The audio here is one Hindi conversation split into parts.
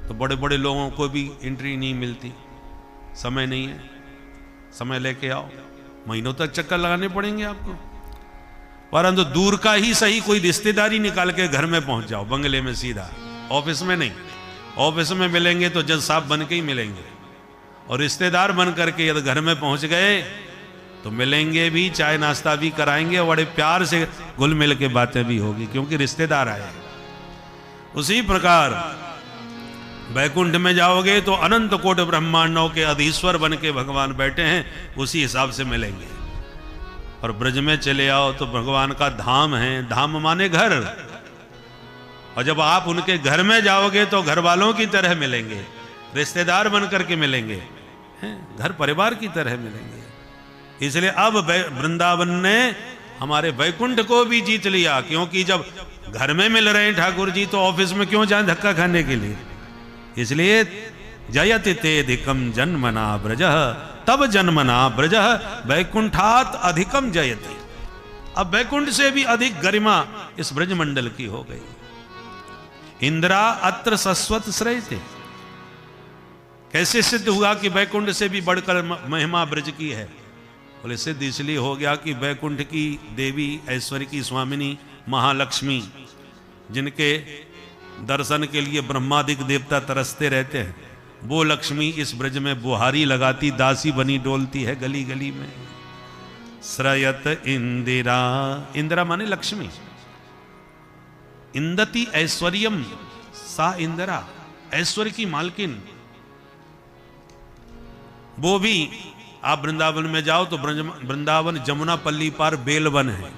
तो बड़े बड़े लोगों को भी एंट्री नहीं मिलती, समय नहीं है, समय लेके आओ, महीनों तक चक्कर लगाने पड़ेंगे आपको। परंतु दूर का ही सही कोई रिश्तेदारी निकाल के घर में पहुंच जाओ, बंगले में सीधा, ऑफिस में नहीं। ऑफिस में मिलेंगे तो जज साहब बन के ही मिलेंगे, और रिश्तेदार बन करके यदि घर में पहुंच गए तो मिलेंगे भी, चाय नाश्ता भी कराएंगे, और बड़े प्यार से घुल मिल के बातें भी होगी, क्योंकि रिश्तेदार आए। उसी प्रकार वैकुंठ में जाओगे तो अनंत कोटि ब्रह्मांडों के अधीश्वर बन के भगवान बैठे हैं, उसी हिसाब से मिलेंगे। और ब्रज में चले आओ तो भगवान का धाम है, धाम माने घर, और जब आप उनके घर में जाओगे तो घर वालों की तरह मिलेंगे, रिश्तेदार बन करके मिलेंगे, घर परिवार की तरह मिलेंगे। इसलिए अब वृंदावन ने हमारे वैकुंठ को भी जीत लिया, क्योंकि जब घर में मिल रहे हैं ठाकुर जी तो ऑफिस में क्यों जाएं धक्का खाने के लिए। इसलिए जयति तेधिकम जन्मना ब्रजः, तब जन्मना ब्रजः वैकुंठात अधिकम जयति। अब वैकुंठ से भी अधिक गरिमा इस ब्रजमंडल की हो गई। इंद्रा अत्र सस्वत श्रयते, कैसे सिद्ध हुआ कि वैकुंठ से भी बढ़कर महिमा ब्रज की है? बोले सिद्ध इसलिए हो गया कि वैकुंठ की देवी ऐश्वर्य की स्वामिनी महालक्ष्मी, जिनके दर्शन के लिए ब्रह्मादिक देवता तरसते रहते हैं, वो लक्ष्मी इस ब्रज में बुहारी लगाती दासी बनी डोलती है गली गली में। श्रयत इंदिरा, इंदिरा माने लक्ष्मी, इंदति ऐश्वर्यम सा इंदिरा, ऐश्वर्य की मालकिन। वो भी आप वृंदावन में जाओ तो वृंदावन जमुना पल्ली पार बेलवन है,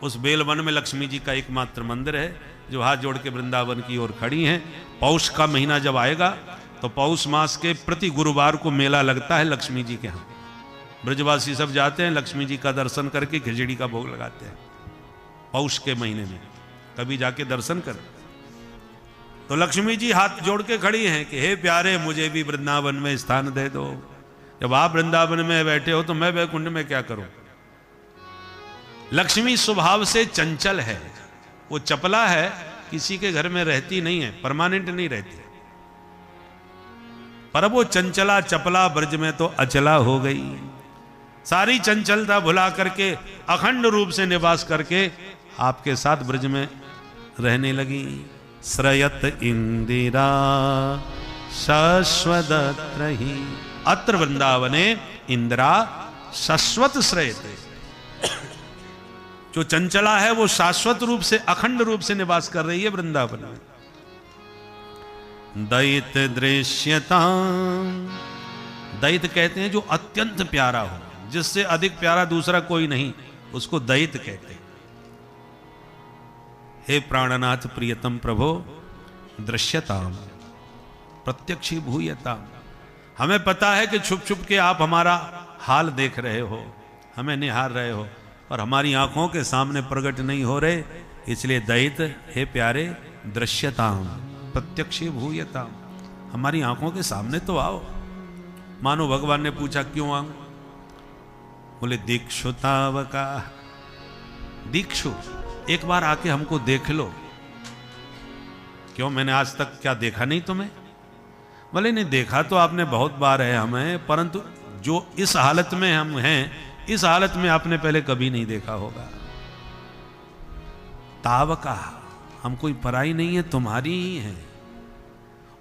उस बेलवन में लक्ष्मी जी का एकमात्र मंदिर है, जो हाथ जोड़ के वृंदावन की ओर खड़ी हैं। पौष का महीना जब आएगा तो पौष मास के प्रति गुरुवार को मेला लगता है लक्ष्मी जी के यहाँ। ब्रजवासी सब जाते हैं, लक्ष्मी जी का दर्शन करके खिचड़ी का भोग लगाते हैं पौष के महीने में, कभी जाके दर्शन कर। तो लक्ष्मी जी हाथ जोड़ के खड़ी हैं कि हे प्यारे, मुझे भी वृंदावन में स्थान दे दो। जब आप वृंदावन में बैठे हो तो मैं वैकुंठ में क्या करूं? लक्ष्मी स्वभाव से चंचल है, वो चपला है, किसी के घर में रहती नहीं है, परमानेंट नहीं रहती। पर वो चंचला चपला ब्रज में तो अचला हो गई, सारी चंचलता भुला करके अखंड रूप से निवास करके आपके साथ ब्रज में रहने लगी। श्रयत इंदिरा शाश्वतत्रहि, अत्र वृंदावने इंदिरा शाश्वत श्रयते। जो चंचला है वो शाश्वत रूप से अखंड रूप से निवास कर रही है वृंदावन में। दैत दृश्यता, दैत कहते हैं जो अत्यंत प्यारा हो, जिससे अधिक प्यारा दूसरा कोई नहीं, उसको दैत कहते हैं। हे प्राणनाथ प्रियतम प्रभो, दृश्यताम प्रत्यक्षी भूयताम। हमें पता है कि छुप छुप के आप हमारा हाल देख रहे हो, हमें निहार रहे हो, और हमारी आंखों के सामने प्रकट नहीं हो रहे, इसलिए दैत हे प्यारे, दृश्यताम प्रत्यक्षी भूयताम, हमारी आंखों के सामने तो आओ। मानो भगवान ने पूछा क्यों आऊं? बोले दीक्षुतावका, दीक्षु एक बार आके हमको देख लो। क्यों, मैंने आज तक क्या देखा नहीं तुम्हें? बोले नहीं, देखा तो आपने बहुत बार है हमें, परंतु जो इस हालत में हम हैं, इस हालत में आपने पहले कभी नहीं देखा होगा। तावका, हम कोई पराई नहीं है, तुम्हारी ही है,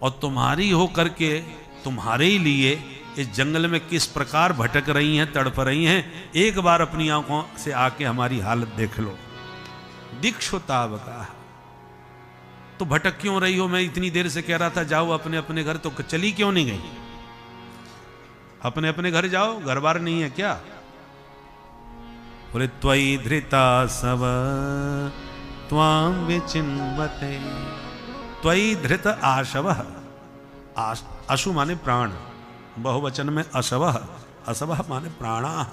और तुम्हारी हो करके तुम्हारे ही लिए इस जंगल में किस प्रकार भटक रही हैं, तड़प रही हैं, एक बार अपनी आंखों से आके हमारी हालत देख लो। दीक्षुतावका, तो भटक क्यों रही हो? मैं इतनी देर से कह रहा था जाओ अपने अपने घर, तो चली क्यों नहीं गई? अपने अपने घर जाओ, घर बार नहीं है क्या? बोले त्वयि धृता सव त्वां विचिन्वते, त्वयि धृत आशवः, अशु माने प्राण, बहुवचन में अशवः, असवः माने प्राणा।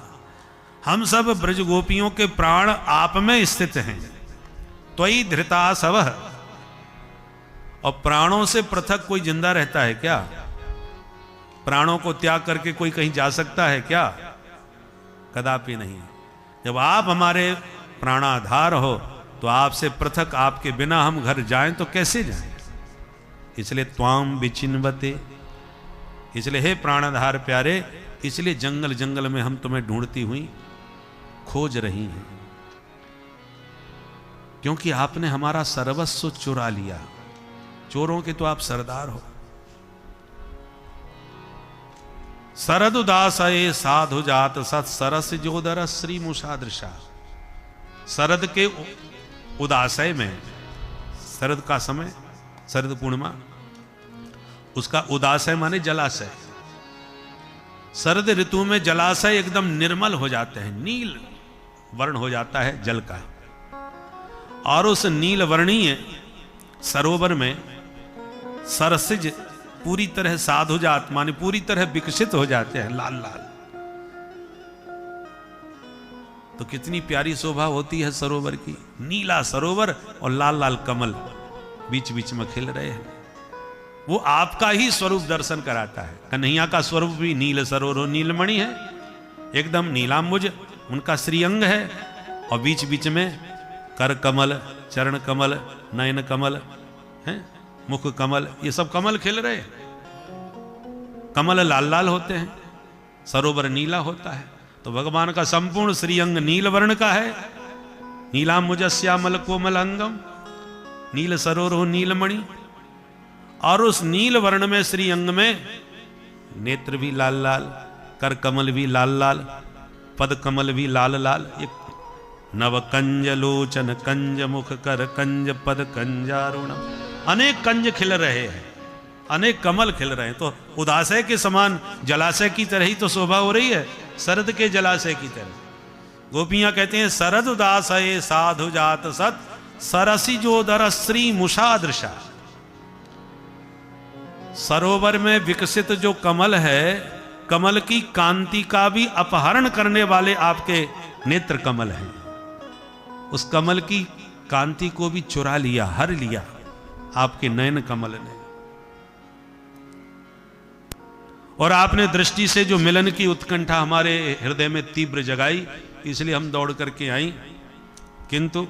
हम सब ब्रज गोपियों के प्राण आप में स्थित हैं। त्वयि धृता सवः, और प्राणों से पृथक कोई जिंदा रहता है क्या? प्राणों को त्याग करके कोई कहीं जा सकता है क्या? कदापि नहीं। जब आप हमारे प्राणाधार हो तो आपसे पृथक, आपके बिना हम घर जाएं तो कैसे जाएं? इसलिए त्वाम विचिन्वते, इसलिए हे प्राणधार प्यारे, इसलिए जंगल जंगल में हम तुम्हें ढूंढती हुई खोज रही हैं, क्योंकि आपने हमारा सर्वस्व चुरा लिया। चोरों के तो आप सरदार हो। शरद उदासये साधु जात सत सरस जोदर श्री मुषादृशा। शरद के उदासय में, शरद का समय, शरद पूर्णिमा, उसका उदासय माने जलाशय। शरद ऋतु में जलाशय एकदम निर्मल हो जाते हैं, नील वर्ण हो जाता है जल का, और उस नील वर्णीय सरोवर में सरसिज पूरी तरह साधुजात माने पूरी तरह विकसित हो जाते हैं, लाल लाल। तो कितनी प्यारी शोभा होती है सरोवर की, नीला सरोवर और लाल लाल कमल बीच बीच में खिल रहे हैं। वो आपका ही स्वरूप दर्शन कराता है। कन्हैया का स्वरूप भी नील सरोवर नीलमणि है, एकदम नीलांबुज उनका श्रीअंग है, और बीच बीच में कर कमल, चरण कमल, नयन कमल है, मुख कमल, ये सब कमल खिल रहे हैं। कमल लाल लाल होते हैं, सरोवर नीला होता है। तो भगवान का संपूर्ण श्रीअंग नील वर्ण का है। नीलांबुजस्यामल कोमल अंगम, नील सरोवर नीलमणि। और उस नील वर्ण में श्रीअंग में नेत्र भी लाल लाल, कर कमल भी लाल लाल, पद कमल भी लाल लाल। एक नव कंज लोचन कंज मुख कर कंज पद कंजारुणम, अनेक कंज खिल रहे हैं, अनेक कमल खिल रहे हैं। तो उदासय के समान जलाशय की तरह ही तो शोभा हो रही है, शरद के जलाशय की तरह। गोपियां कहते हैं शरद उदासये साधु जात सत सरसी जोदर श्री मुषादृशा। सरोवर में विकसित जो कमल है, कमल की कांति का भी अपहरण करने वाले आपके नेत्र कमल हैं। उस कमल की कांति को भी चुरा लिया, हर लिया आपके नयन कमल ने। और आपने दृष्टि से जो मिलन की उत्कंठा हमारे हृदय में तीव्र जगाई, इसलिए हम दौड़ करके आई। किंतु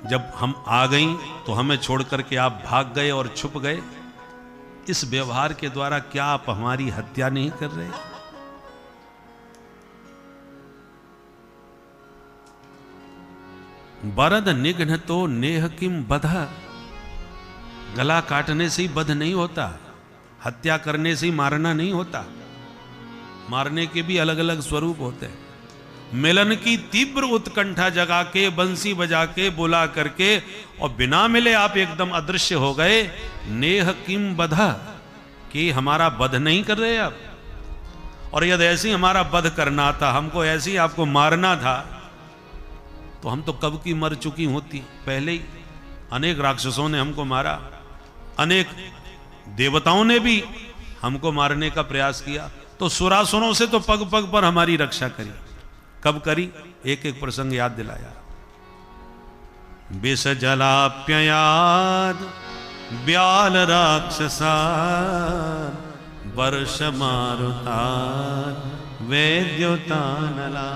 जब हम आ गई तो हमें छोड़ करके आप भाग गए और छुप गए। इस व्यवहार के द्वारा क्या आप हमारी हत्या नहीं कर रहे? बरद निघ्न तो नेह किम बधा। गला काटने से ही बध नहीं होता, हत्या करने से ही मारना नहीं होता। मारने के भी अलग अलग स्वरूप होते हैं। मिलन की तीव्र उत्कंठा जगा के, बंसी बजा के, बुला करके, और बिना मिले आप एकदम अदृश्य हो गए। नेह किम बधा, कि हमारा वध नहीं कर रहे आप। और यदि ऐसे ही हमारा वध करना था, हमको ऐसे ही आपको मारना था, तो हम तो कब की मर चुकी होती पहले ही। अनेक राक्षसों ने हमको मारा, अनेक देवताओं ने भी हमको मारने का प्रयास किया। तो सुरासुरों से तो पग पग पर हमारी रक्षा करी। कब करी? एक एक प्रसंग याद दिलाया। विष जलाप्ययाद ब्याल राक्षसा वर्ष मारुतार वैद्युतानला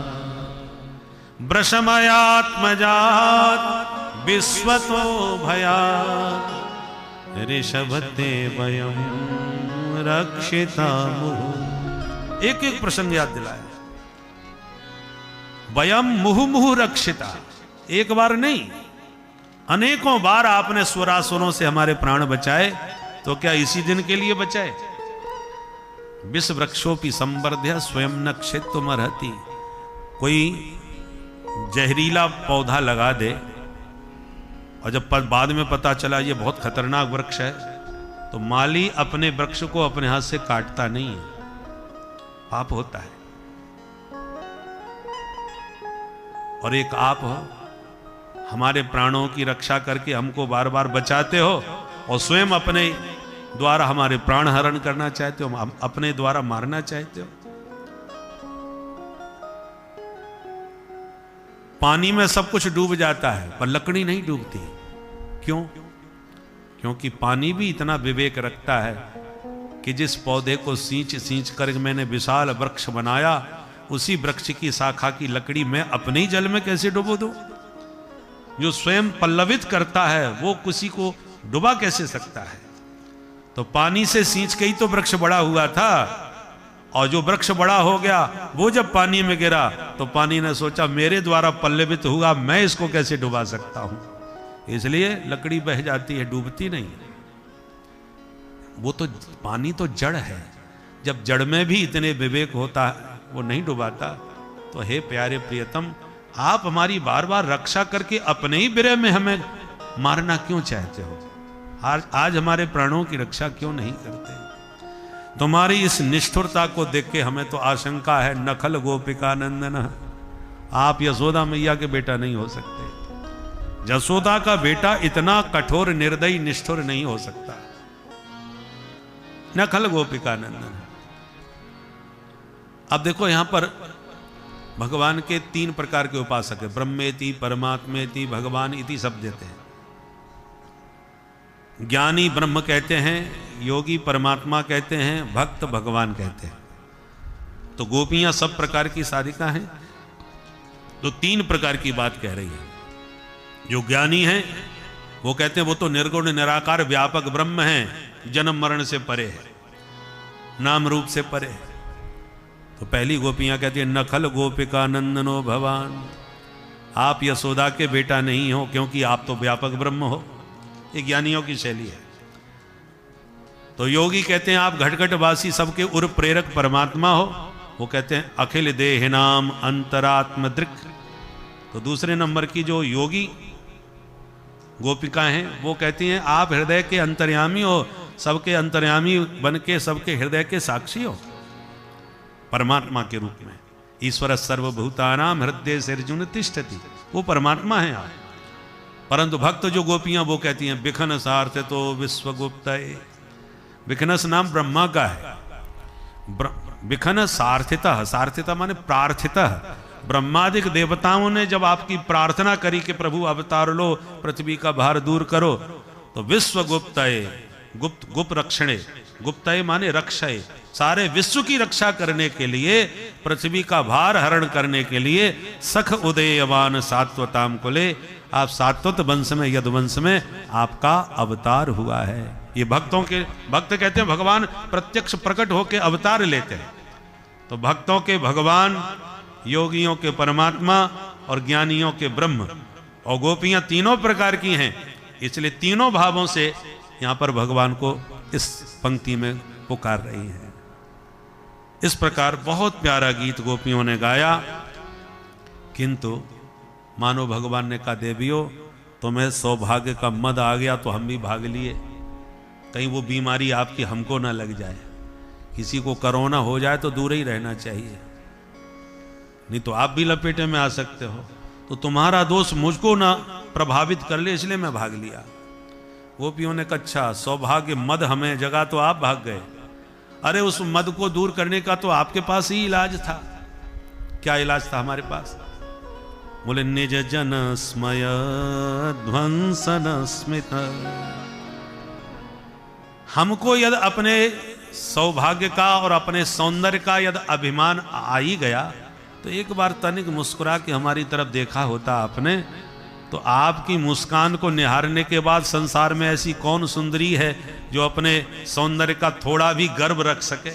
वृषमयात्मजात विश्वतो भयात ऋषभते वयम रक्षिता मुहु। एक एक प्रसंग याद दिलाया। वयम मुहु मुहु रक्षिता, एक बार नहीं अनेकों बार आपने स्वरासुरों से हमारे प्राण बचाए। तो क्या इसी दिन के लिए बचाए? विष वृक्षोपि संवर्ध्य स्वयं न क्षेत्रमर्हति। कोई जहरीला पौधा लगा दे और जब बाद में पता चला ये बहुत खतरनाक वृक्ष है, तो माली अपने वृक्ष को अपने हाथ से काटता नहीं है, पाप होता है। और एक आप हो, हमारे प्राणों की रक्षा करके हमको बार बार बचाते हो, और स्वयं अपने द्वारा हमारे प्राण हरण करना चाहते हो, हम अपने द्वारा मारना चाहते हो। पानी में सब कुछ डूब जाता है पर लकड़ी नहीं डूबती। क्यों? क्योंकि पानी भी इतना विवेक रखता है कि जिस पौधे को सींच सींच कर मैंने विशाल वृक्ष बनाया, उसी वृक्ष की शाखा की लकड़ी मैं अपने ही जल में कैसे डुबो दूं? जो स्वयं पल्लवित करता है वो किसी को डुबा कैसे सकता है? तो पानी से सींच के ही तो वृक्ष बड़ा हुआ था, और जो वृक्ष बड़ा हो गया वो जब पानी में गिरा तो पानी ने सोचा मेरे द्वारा पल्लवित हुआ, मैं इसको कैसे डुबा सकता हूं। इसलिए लकड़ी बह जाती है, डूबती नहीं। वो तो पानी तो जड़ है, जब जड़ में भी इतने विवेक होता है वो नहीं डुबाता। तो हे प्यारे प्रियतम, आप हमारी बार बार रक्षा करके अपने ही विरह में हमें मारना क्यों चाहते हो? आज हमारे प्राणों की रक्षा क्यों नहीं करते? तुम्हारी इस निष्ठुरता को देख के हमें तो आशंका है, नखल गोपिका नंदन, आप यशोदा मैया के बेटा नहीं हो सकते। यशोदा का बेटा इतना कठोर निर्दयी निष्ठुर नहीं हो सकता। नखल गोपिका नंदन। अब देखो यहां पर भगवान के 3 प्रकार के उपासक है, ब्रह्मेति, परमात्मेति, भगवान इति शब्द देते हैं। ज्ञानी ब्रह्म कहते हैं, योगी परमात्मा कहते हैं, भक्त भगवान कहते हैं। तो गोपियां सब प्रकार की साधिका हैं। तो 3 प्रकार की बात कह रही है। जो ज्ञानी हैं वो कहते हैं वो तो निर्गुण निराकार व्यापक ब्रह्म है, जन्म मरण से परे है, नाम रूप से परे है। तो पहली गोपियां कहती है नखल गोपिका नंदनो भवान, आप यशोदा के बेटा नहीं हो क्योंकि आप तो व्यापक ब्रह्म हो। ये ज्ञानियों की शैली है। तो योगी कहते हैं आप घटघटवासी सबके उर प्रेरक परमात्मा हो, वो कहते हैं अखिल देह नाम अंतरात्म दृक्। तो दूसरे नंबर की जो योगी गोपिकाएं हैं वो कहती हैं आप हृदय के अंतर्यामी हो, सबके अंतर्यामी बन के सबके हृदय के साक्षी हो परमात्मा के रूप में। ईश्वर सर्वभूतानाम हृदय सर्जुन तिष्ठति, वो परमात्मा है आप। परंतु भक्त जो गोपियां वो कहती हैं बिखन सार्थ तो विश्वगुप्त। बिखनस नाम ब्रह्मा का है। बिखन सार्थिता, सार्थिता माने प्रार्थिता। ब्रह्मादिक देवताओं ने जब आपकी प्रार्थना करी कि प्रभु अवतार लो, पृथ्वी का भार दूर करो, तो विश्वगुप्त गुप्त गुप्त रक्षणे, गुप्त माने रक्षय, सारे विश्व की रक्षा करने के लिए, पृथ्वी का भार हरण करने के लिए सख उदयवान सात्वताम को ले, आप सात्वत वंश में यदुवंश में आपका अवतार हुआ है। ये भक्तों के भक्त कहते हैं भगवान प्रत्यक्ष प्रकट होकर अवतार लेते हैं। तो भक्तों के भगवान, योगियों के परमात्मा और ज्ञानियों के ब्रह्म, और गोपियां तीनों प्रकार की हैं। इसलिए तीनों भावों से यहां पर भगवान को इस पंक्ति में पुकार रही हैं। इस प्रकार बहुत प्यारा गीत गोपियों ने गाया। किंतु मानो भगवान ने कहा देवियों तुम्हें सौभाग्य का मद आ गया तो हम भी भाग लिए, कहीं वो बीमारी आपकी हमको ना लग जाए। किसी को कोरोना हो जाए तो दूर ही रहना चाहिए, नहीं तो आप भी लपेटे में आ सकते हो। तो तुम्हारा दोष मुझको ना प्रभावित कर ले, इसलिए मैं भाग लिया। गोपियों ने कहा अच्छा सौभाग्य मद हमें जगा तो आप भाग गए। अरे उस मद को दूर करने का तो आपके पास ही इलाज था। क्या इलाज था हमारे पास? बोले निज जन स्मय ध्वंसन स्मित। हमको यदि अपने सौभाग्य का और अपने सौंदर्य का यदि अभिमान आ ही गया तो एक बार तनिक मुस्कुरा के हमारी तरफ देखा होता आपने, तो आपकी मुस्कान को निहारने के बाद संसार में ऐसी कौन सुंदरी है जो अपने सौंदर्य का थोड़ा भी गर्व रख सके।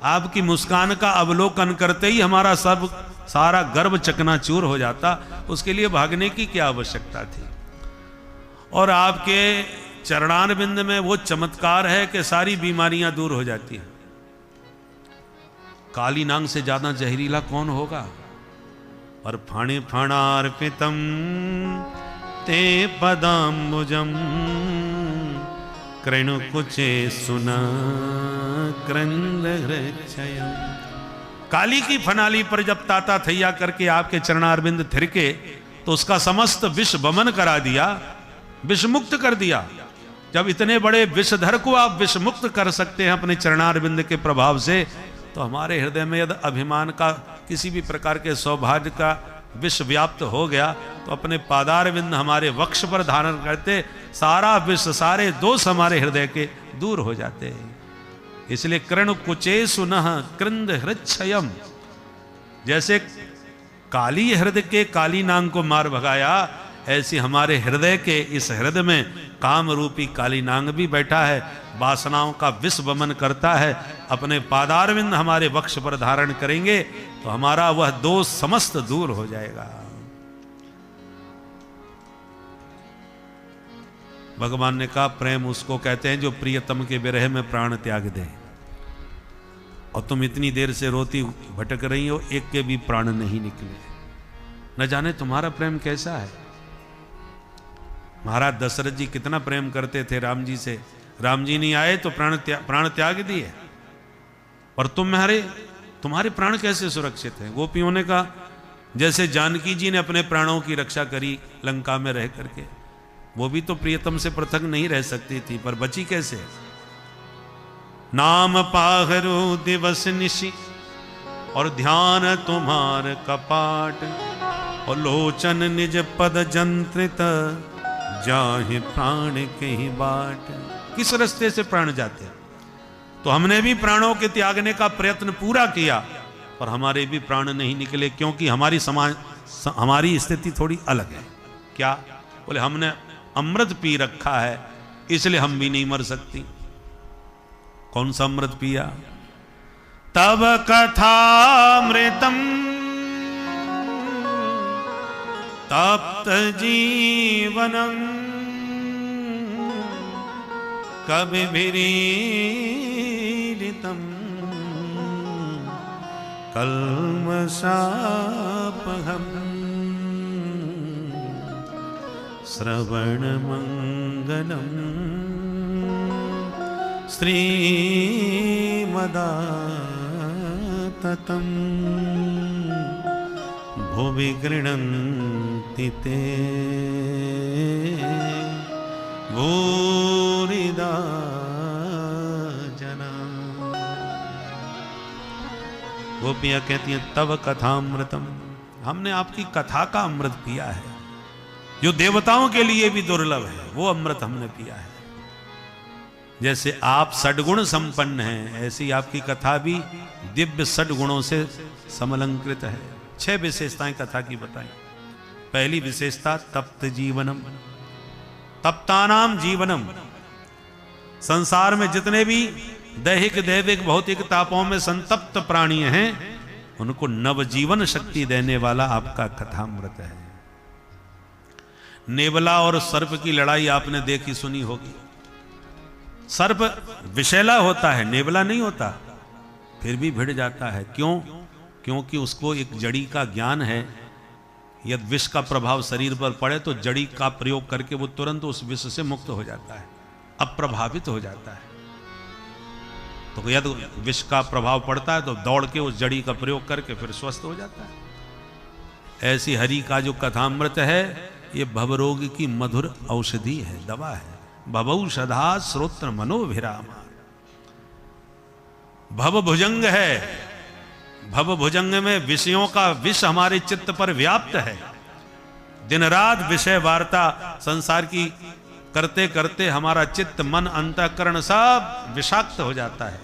आपकी मुस्कान का अवलोकन करते ही हमारा सब सारा गर्व चकनाचूर हो जाता। उसके लिए भागने की क्या आवश्यकता थी। और आपके चरणार बिंद में वो चमत्कार है कि सारी बीमारियां दूर हो जाती हैं। काली नांग से ज्यादा जहरीला कौन होगा। और फणि फणार्पितम ते पदाम्बुजम कृणुकुचे सुना क्रंद हृच्छयम्। काली की फनाली पर जब ताता थैया करके आपके चरणारविंद थिरके तो उसका समस्त विष वमन करा दिया, विष मुक्त कर दिया। जब इतने बड़े विषधर को आप विष मुक्त कर सकते हैं अपने चरणारविंद के प्रभाव से, तो हमारे हृदय में यदि अभिमान का किसी भी प्रकार के सौभाग्य का विष व्याप्त हो गया तो अपने पादारविंद हमारे वक्ष पर धारण करते, सारा विष सारे दोष हमारे हृदय के दूर हो जाते हैं। इसलिए कृण कुचे सुनः कृंद हृच्छयम्। जैसे काली हृदय के काली नांग को मार भगाया, ऐसी हमारे हृदय के इस हृदय में काम रूपी काली नांग भी बैठा है, वासनाओं का विष वमन करता है। अपने पादारविंद हमारे वक्ष पर धारण करेंगे तो हमारा वह दोष समस्त दूर हो जाएगा। भगवान ने कहा प्रेम उसको कहते हैं जो प्रियतम के विरह में प्राण त्याग दे। और तुम इतनी देर से रोती भटक रही हो, एक के भी प्राण नहीं निकले। न जाने तुम्हारा प्रेम कैसा है। महाराज दशरथ जी कितना प्रेम करते थे राम जी से, राम जी नहीं आए तो प्राण त्याग दिए। और तुम्हारे प्राण कैसे सुरक्षित हैं? गोपियों ने कहा जैसे जानकी जी ने अपने प्राणों की रक्षा करी लंका में रह करके, वो भी तो प्रियतम से पृथक नहीं रह सकती थी, पर बची कैसे? नाम पाहरो दिवस निशि और ध्यान तुम्हार कपाट, और लोचन निज पद जंत्रित जाहि प्राण के ही बाट। किस रास्ते से प्राण जाते हैं? तो हमने भी प्राणों के त्यागने का प्रयत्न पूरा किया, पर हमारे भी प्राण नहीं निकले, क्योंकि हमारी स्थिति थोड़ी अलग है। क्या? बोले हमने अमृत पी रखा है, इसलिए हम भी नहीं मर सकती। कौन सा अमृत पिया? तब कथामृतम तप्त जीवनम कभी विरीडितम कल्मषापहम श्रवण मंगलम श्रीमदाततं भुवि गृह्णन्ति ते भूरिदा जना। गोपियाँ कहती हैं तव कथामृतम, हमने आपकी कथा का अमृत पिया है, जो देवताओं के लिए भी दुर्लभ है, वो अमृत हमने पिया है। जैसे आप सद्गुण संपन्न हैं, ऐसी आपकी कथा भी दिव्य सद्गुणों से समलंकृत है। 6 विशेषताएं कथा की बताई। पहली विशेषता तप्त जीवनम, तप्तानाम जीवनम। संसार में जितने भी दैहिक दैविक भौतिक तापों में संतप्त प्राणी हैं, उनको नवजीवन शक्ति देने वाला आपका कथामृत है। नेवला और सर्प की लड़ाई आपने देखी सुनी होगी। सर्प विषैला होता है, नेवला नहीं होता, फिर भी भिड़ जाता है। क्यों? क्योंकि उसको एक जड़ी का ज्ञान है। यदि विष का प्रभाव शरीर पर पड़े तो जड़ी का प्रयोग करके वो तुरंत उस विष से मुक्त हो जाता है, अप्रभावित हो जाता है। तो यदि विष का प्रभाव पड़ता है तो दौड़ के उस जड़ी का प्रयोग करके फिर स्वस्थ हो जाता है। ऐसी हरि का जो कथामृत है, ये भवरोग की मधुर औषधि है, दवा है। भवौषधा श्रोत्र मनोभिरामा। भव भुजंग है, भव भुजंग में विषयों का विष हमारे चित्त पर व्याप्त है। दिन रात विषय वार्ता संसार की करते करते हमारा चित्त मन अंतःकरण सब विषाक्त हो जाता है।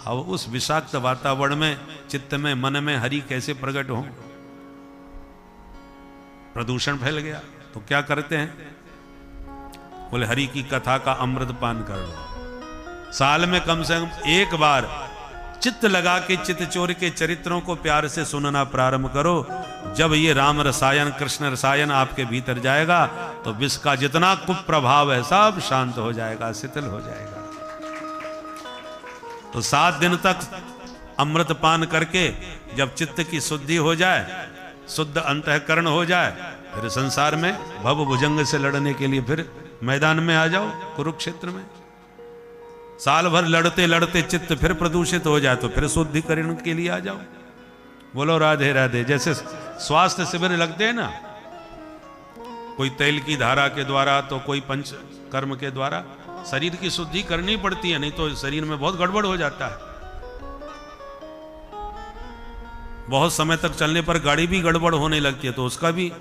अब उस विषाक्त वातावरण में चित्त में मन में हरि कैसे प्रकट हो? प्रदूषण फैल गया तो क्या करते हैं? बोले हरि की कथा का अमृत पान कर लो। साल में कम से कम एक बार चित्त लगा के चित्तचोर के चरित्रों को प्यार से सुनना प्रारंभ करो। जब ये राम रसायन कृष्ण रसायन आपके भीतर जाएगा तो विष का जितना कुप्रभाव है सब शांत हो जाएगा, शिथिल हो जाएगा। तो 7 दिन तक अमृत पान करके जब चित्त की शुद्धि हो जाए, शुद्ध अंतःकरण हो जाए, फिर संसार में भव भुजंग से लड़ने के लिए फिर मैदान में आ जाओ, कुरुक्षेत्र में। साल भर लड़ते लड़ते चित्त फिर प्रदूषित हो जाए तो फिर शुद्धिकरण के लिए आ जाओ। बोलो राधे राधे। जैसे स्वास्थ्य शिविर लगते हैं ना, कोई तेल की धारा के द्वारा तो कोई पंच कर्म के द्वारा शरीर की शुद्धि करनी पड़ती है, नहीं तो शरीर में बहुत गड़बड़ हो जाता है। बहुत समय तक चलने पर गाड़ी भी गड़बड़ होने लगती है तो उसका भी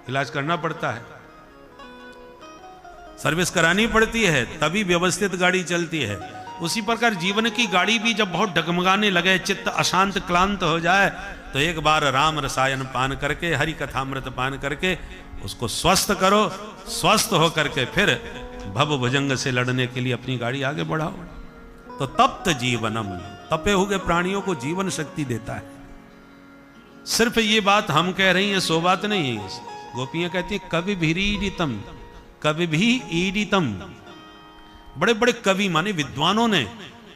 इलाज करना पड़ता है, सर्विस करानी पड़ती है, तभी व्यवस्थित गाड़ी चलती है। उसी प्रकार जीवन की गाड़ी भी जब बहुत डगमगाने लगे, चित्त अशांत क्लांत हो जाए तो एक बार राम रसायन पान करके, हरि कथामृत पान करके उसको स्वस्थ करो। स्वस्थ होकर के फिर भव भुजंग से लड़ने के लिए अपनी गाड़ी आगे बढ़ाओ। तो तप्त जीवनम, तपे हुए प्राणियों को जीवन शक्ति देता है। सिर्फ ये बात हम कह रही हैं, सो बात नहीं है। गोपियां कहती हैं कवि भीरीडितम, कवि भी ईडितम। बड़े बड़े कवि माने विद्वानों ने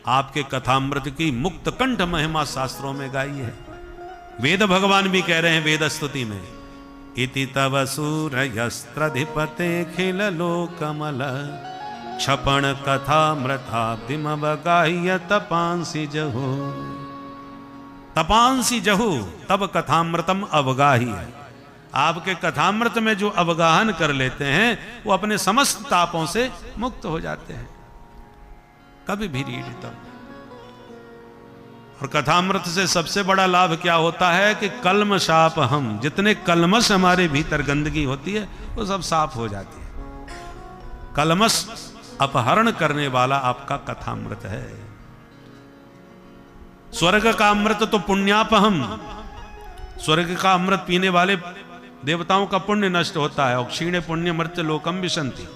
आपके कथामृत की मुक्त कंठ महिमा शास्त्रों में गाई है। वेद भगवान भी कह रहे हैं वेद स्तुति में, इति तव सूरयस्त्रधिपते खिल लोकमल क्षपण कथामृताब्धिमवगाह्य तपांसि जहु। तपांसि जहु तब कथामृतम अवगाही। आपके कथामृत में जो अवगाहन कर लेते हैं वो अपने समस्त तापों से मुक्त हो जाते हैं। कभी भी रीडितम। और कथामृत से सबसे बड़ा लाभ क्या होता है कि कल्मशाप, हम जितने कलमश हमारे भीतर गंदगी होती है वो सब साफ हो जाती है। कलमश अपहरण करने वाला आपका कथामृत है। स्वर्ग का अमृत तो पुण्यापहम, स्वर्ग का अमृत पीने वाले देवताओं का पुण्य नष्ट होता है। और क्षीणे पुण्य मृत्य लोकम विशंति,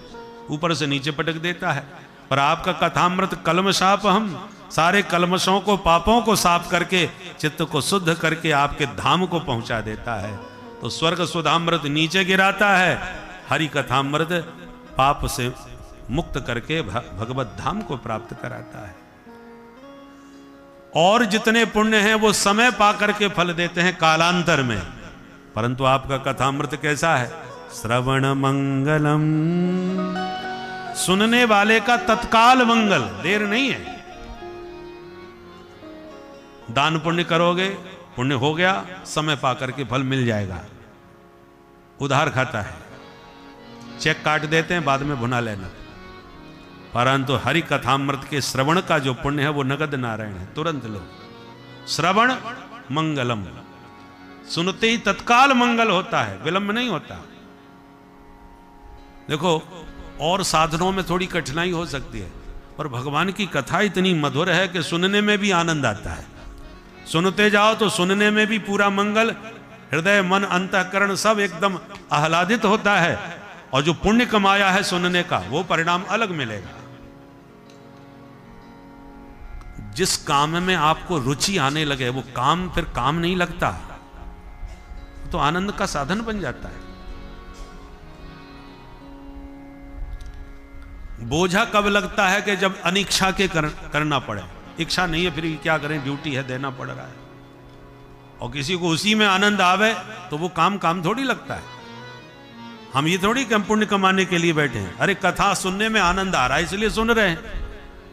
ऊपर से नीचे पटक देता है। पर आपका कथामृत कलमशाप, हम सारे कलमशों को, पापों को साफ करके चित्त को शुद्ध करके आपके धाम को पहुंचा देता है। तो स्वर्ग सुधामृत नीचे गिराता है, हरि कथामृत पाप से मुक्त करके भगवत धाम को प्राप्त कराता है। और जितने पुण्य हैं वो समय पा करके फल देते हैं कालांतर में। परंतु आपका कथामृत कैसा है? श्रवण मंगलम, सुनने वाले का तत्काल मंगल, देर नहीं है। दान पुण्य करोगे, पुण्य हो गया, समय पा करके फल मिल जाएगा। उधार खाता है, चेक काट देते हैं, बाद में भुना लेना। परंतु हरि कथामृत के श्रवण का जो पुण्य है वो नगद नारायण है, तुरंत लो। श्रवण मंगलम, सुनते ही तत्काल मंगल होता है, विलंब नहीं होता। देखो और साधनों में थोड़ी कठिनाई हो सकती है, पर भगवान की कथा इतनी मधुर है कि सुनने में भी आनंद आता है। सुनते जाओ तो सुनने में भी पूरा मंगल, हृदय मन अंतःकरण सब एकदम आह्लादित होता है। और जो पुण्य कमाया है सुनने का, वो परिणाम अलग मिलेगा। जिस काम में आपको रुचि आने लगे वो काम फिर काम नहीं लगता, तो आनंद का साधन बन जाता है। बोझा कब लगता है कि जब अनिच्छा के करना पड़े। इच्छा नहीं है फिर क्या करें, ड्यूटी है, देना पड़ रहा है। और किसी को उसी में आनंद आवे तो वो काम थोड़ी लगता है। हम ये थोड़ी कम पुण्य कमाने के लिए बैठे हैं। अरे कथा सुनने में आनंद आ रहा है इसलिए सुन रहे हैं।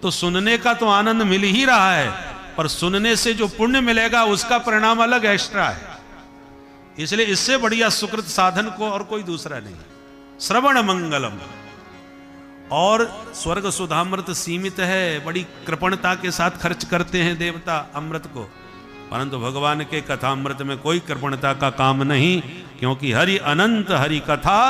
तो सुनने का तो आनंद मिल ही रहा है, पर सुनने से जो पुण्य मिलेगा उसका परिणाम अलग एक्स्ट्रा है। इसलिए इससे बढ़िया सुकृत साधन को और कोई दूसरा नहीं। श्रवण मंगलम। और स्वर्ग सुधामृत सीमित है, बड़ी कृपणता के साथ खर्च करते हैं देवता अमृत को। परंतु भगवान के कथामृत में कोई कृपणता का काम नहीं, क्योंकि हरि अनंत, हरि कथा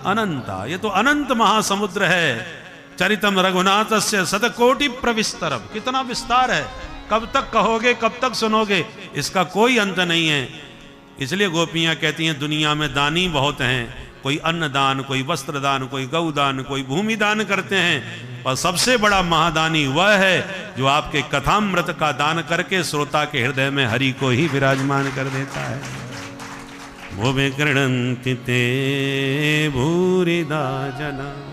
अनंता। ये तो अनंत महासमुद्र है। चरितम रघुनाथस्य शतकोटि प्रविस्तरम, कितना विस्तार है। कब तक कहोगे, कब तक सुनोगे, इसका कोई अंत नहीं है। इसलिए गोपियां कहती हैं दुनिया में दानी बहुत हैं, कोई अन्न दान, कोई वस्त्र दान, कोई गौ दान, कोई भूमि दान करते हैं, पर सबसे बड़ा महादानी वह है जो आपके कथामृत का दान करके श्रोता के हृदय में हरि को ही विराजमान कर देता है। वो विकृणन्ति ते भूरिदा जना।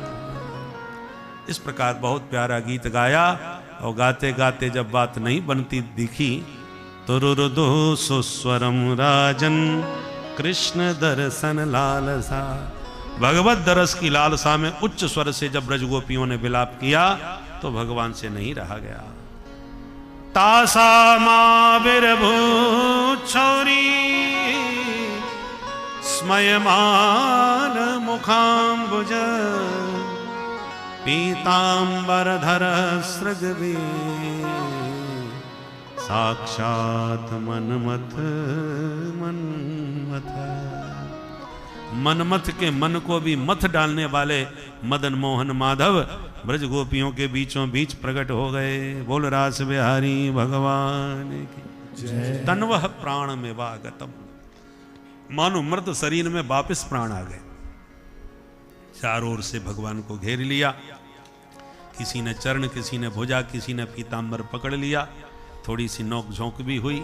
इस प्रकार बहुत प्यारा गीत गाया। और गाते गाते जब बात नहीं बनती दिखी तो रुरुदो सुस्वरम राजन कृष्ण दर्शन लालसा। भगवत दरस की लालसा में उच्च स्वर से जब ब्रजगोपियों ने विलाप किया तो भगवान से नहीं रहा गया। तासा माविर्भू छोरी स्मयमान मुखाम्बुज पीतांबरधर सृगवे साक्षात मनमथ मनमथ। मनमथ के मन को भी मथ डालने वाले मदन मोहन माधव ब्रज गोपियों के बीचों बीच प्रकट हो गए। बोल रास बिहारी भगवान की। तन्वह प्राण में वागतम। मानो मृत शरीर में वापस प्राण आ गए। चारों ओर से भगवान को घेर लिया। किसी ने चरण, किसी ने भुजा, किसी ने पीतांबर पकड़ लिया। थोड़ी सी नोक झोंक भी हुई,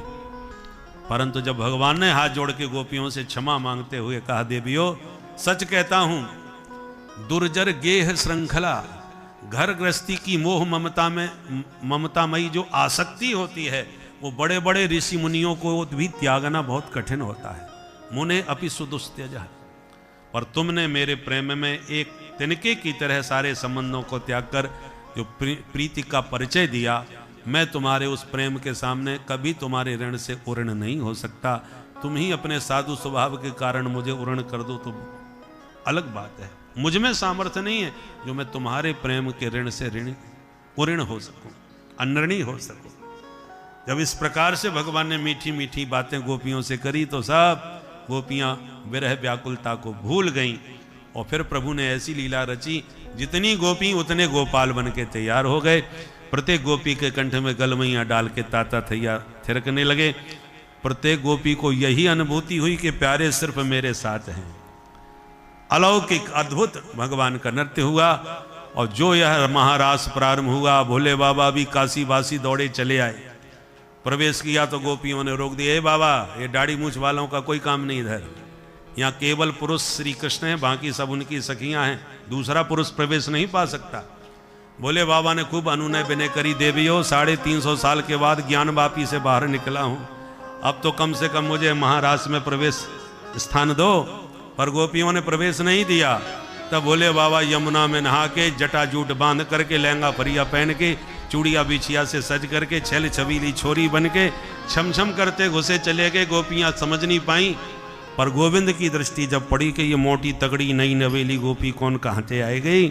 परंतु जब भगवान ने हाथ जोड़ के गोपियों से क्षमा मांगते हुए कहा, देवियों सच कहता हूं, दुर्जर गेह श्रृंखला, घर गृहस्थी की मोह ममतामयी जो आसक्ति होती है, वो बड़े बड़े ऋषि मुनियों को भी त्यागना बहुत कठिन होता है। मुने अपि सुदुस्त्यज, पर तुमने मेरे प्रेम में एक तिनके की तरह सारे संबंधों को त्याग कर जो प्रीति का परिचय दिया, मैं तुम्हारे उस प्रेम के सामने कभी तुम्हारे ऋण से उऋण नहीं हो सकता। तुम ही अपने साधु स्वभाव के कारण मुझे उऋण कर दो तो अलग बात है। मुझ में सामर्थ्य नहीं है जो मैं तुम्हारे प्रेम के ऋण से उऋण हो सकूं, अनऋणी हो सकूं। जब इस प्रकार से भगवान ने मीठी मीठी बातें गोपियों से करी तो सब गोपियां विरह व्याकुलता को भूल गईं। और फिर प्रभु ने ऐसी लीला रची, जितनी गोपी उतने गोपाल बन के तैयार हो गए। प्रत्येक गोपी के कंठ में गलमैयां डाल के ताता थिरकने लगे। प्रत्येक गोपी को यही अनुभूति हुई कि प्यारे सिर्फ मेरे साथ हैं। अलौकिक अद्भुत भगवान का नृत्य हुआ। और जो यह महारास प्रारंभ हुआ, भोले बाबा भी काशी वासी दौड़े चले आए। प्रवेश किया तो गोपियों ने रोक दिया, बाबा ये दाढ़ी मूछ वालों का कोई काम नहीं इधर, यहाँ केवल पुरुष श्री कृष्ण हैं, बाकी सब उनकी सखियां हैं, दूसरा पुरुष प्रवेश नहीं पा सकता। भोले बाबा ने खूब अनुनय विनय करी, देवियों 350 साल के बाद ज्ञान वापी से बाहर निकला हूं, अब तो कम से कम मुझे महारास में प्रवेश स्थान दो। पर गोपियों ने प्रवेश नहीं दिया। तब भोले बाबा यमुना में नहा के, जटाजूट बांध करके, लहंगा फरिया पहन के, चूड़िया बिछिया से सज करके, छल छबीली छोरी बन के छम छम करते घुसे चले गए। गोपियां समझ नहीं पाई, पर गोविंद की दृष्टि जब पड़ी कि ये मोटी तगड़ी नई नवेली गोपी कौन कहाँ से आए गई,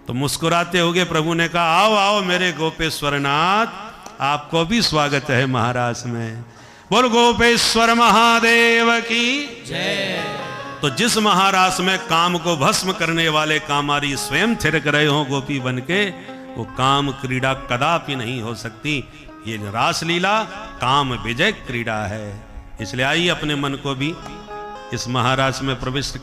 तो मुस्कुराते हुए प्रभु ने कहा, आओ आओ मेरे गोपेश्वरनाथ, आपको भी स्वागत है महारास में। बोल गोपेश्वर महादेव की जय। तो जिस महारास में काम को भस्म करने वाले कामारी स्वयं थिरक रहे हो गोपी बन के, वो काम क्रीड़ा कदापि नहीं हो सकती। ये रास लीला काम विजय क्रीड़ा है। इसलिए आइए अपने मन को भी इस महारास में प्रविष्ट